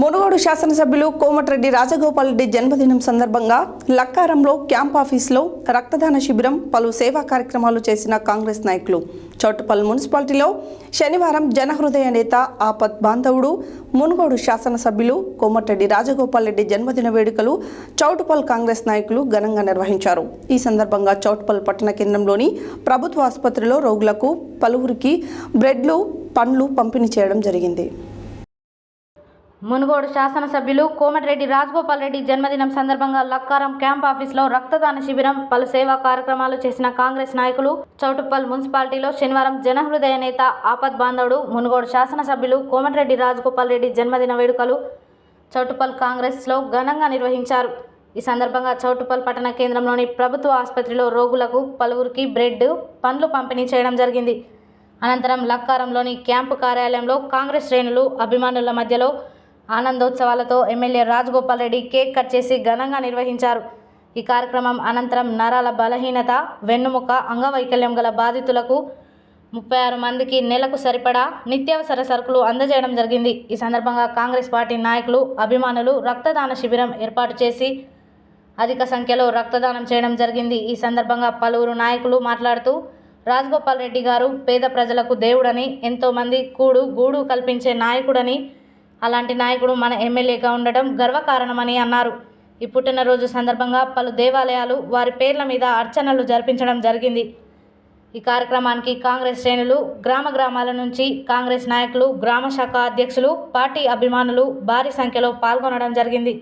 మునుగోడు శాసనసభ్యులు కోమటిరెడ్డి రాజగోపాల్ రెడ్డి జన్మదినం సందర్భంగా లక్కారంలో క్యాంప్ ఆఫీసులో రక్తదాన శిబిరం, పలు సేవా కార్యక్రమాలు చేసిన కాంగ్రెస్ నాయకులు. చౌటుప్పల్ మున్సిపాలిటీలో శనివారం జనహృదయ నేత, ఆపత్ బాంధవుడు, మునుగోడు శాసనసభ్యులు కోమటిరెడ్డి రాజగోపాల్ రెడ్డి జన్మదిన వేడుకలు చౌటుప్పల్ కాంగ్రెస్ నాయకులు ఘనంగా నిర్వహించారు. ఈ సందర్భంగా చౌటుప్పల్ పట్టణ కేంద్రంలోని ప్రభుత్వ ఆసుపత్రిలో రోగులకు పలువురికి బ్రెడ్లు, పండ్లు పంపిణీ చేయడం జరిగింది. మునుగోడు శాసనసభ్యులు కోమటిరెడ్డి రాజగోపాల్ రెడ్డి జన్మదినం సందర్భంగా లక్కారం క్యాంప్ ఆఫీసులో రక్తదాన శిబిరం, పలు సేవా కార్యక్రమాలు చేసిన కాంగ్రెస్ నాయకులు చౌటుప్పల్ మున్సిపాలిటీలో శనివారం జనహృదయ నేత, ఆపత్ బాంధవుడు, మునుగోడు శాసనసభ్యులు కోమటిరెడ్డి రాజగోపాల్ రెడ్డి జన్మదిన వేడుకలు చౌటుప్పల్ కాంగ్రెస్లో ఘనంగా నిర్వహించారు. ఈ సందర్భంగా చౌటుప్పల్ పట్టణ కేంద్రంలోని ప్రభుత్వ ఆసుపత్రిలో రోగులకు పలువురికి బ్రెడ్, పండ్లు పంపిణీ చేయడం జరిగింది. అనంతరం లక్కారంలోని క్యాంపు కార్యాలయంలో కాంగ్రెస్ శ్రేణులు, అభిమానుల మధ్యలో ఆనందోత్సవాలతో MLA Rajagopal Reddy cake cut చేసి ఘనంగా నిర్వహించారు. ఈ కార్యక్రమం అనంతరం నరాల బలహీనత, వెన్నుముక, అంగవైకల్యం గల బాధితులకు 36 మందికి నెలకు సరిపడా నిత్యావసర సరుకులు అందజేయడం జరిగింది. ఈ సందర్భంగా కాంగ్రెస్ పార్టీ నాయకులు, అభిమానులు రక్తదాన శిబిరం ఏర్పాటు చేసి అధిక సంఖ్యలో రక్తదానం చేయడం జరిగింది. ఈ సందర్భంగా పలువురు నాయకులు మాట్లాడుతూ, రాజగోపాల్ రెడ్డి గారు పేద ప్రజలకు దేవుడని, ఎంతోమంది కూడు గూడు కల్పించే నాయకుడని, అలాంటి నాయకుడు మన ఎమ్మెల్యేగా ఉండడం గర్వకారణమని అన్నారు. ఈ పుట్టినరోజు సందర్భంగా పలు దేవాలయాలు వారి పేర్ల మీద అర్చనలు జరిపించడం జరిగింది. ఈ కార్యక్రమానికి కాంగ్రెస్ శ్రేణులు, గ్రామాల నుంచి కాంగ్రెస్ నాయకులు, గ్రామ శాఖ అధ్యక్షులు, పార్టీ అభిమానులు భారీ సంఖ్యలో పాల్గొనడం జరిగింది.